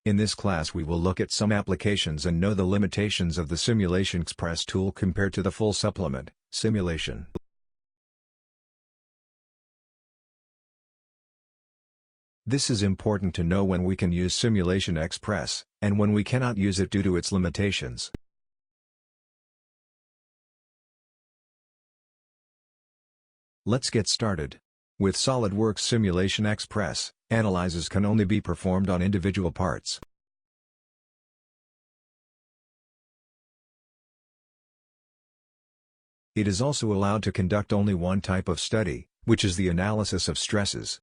In this class we will look at some applications and know the limitations of the SimulationXpress tool compared to the full supplement, Simulation. This is important to know when we can use SimulationXpress, and when we cannot use it due to its limitations. Let's get started. With SolidWorks SimulationXpress, analyses can only be performed on individual parts. It is also allowed to conduct only one type of study, which is the analysis of stresses.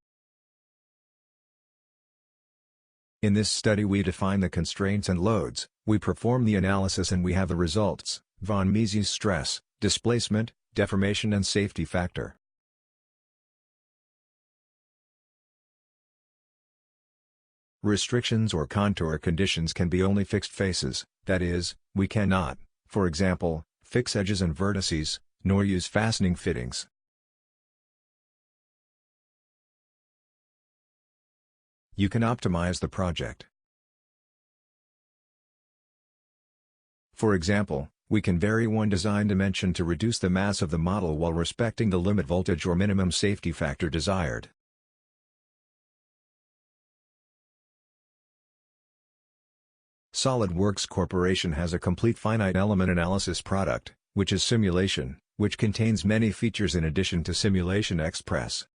In this study we define the constraints and loads, we perform the analysis and we have the results: von Mises stress, displacement, deformation and safety factor. Restrictions or contour conditions can be only fixed faces, that is, we cannot, for example, fix edges and vertices, nor use fastening fittings. You can optimize the project. For example, we can vary one design dimension to reduce the mass of the model while respecting the limit voltage or minimum safety factor desired. SolidWorks Corporation has a complete finite element analysis product, which is Simulation, which contains many features in addition to SimulationXpress.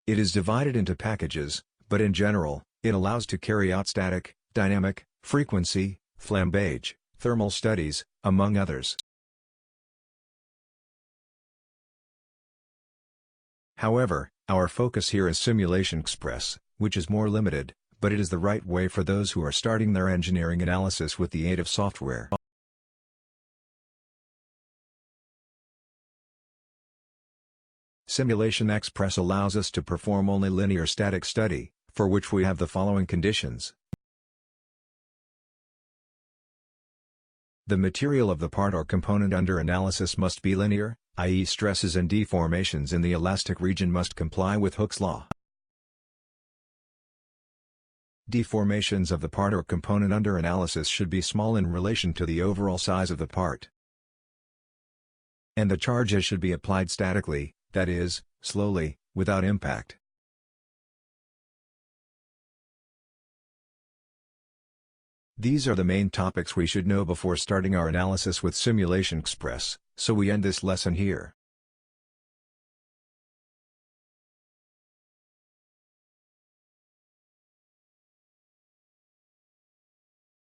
It is divided into packages, but in general, it allows to carry out static, dynamic, frequency, flambage, thermal studies, among others. However, our focus here is SimulationXpress, which is more limited, but it is the right way for those who are starting their engineering analysis with the aid of software. SimulationXpress allows us to perform only linear static study, for which we have the following conditions. The material of the part or component under analysis must be linear, i.e. stresses and deformations in the elastic region must comply with Hooke's law. Deformations of the part or component under analysis should be small in relation to the overall size of the part. And the charges should be applied statically, that is, slowly, without impact. These are the main topics we should know before starting our analysis with SimulationXpress, so we end this lesson here.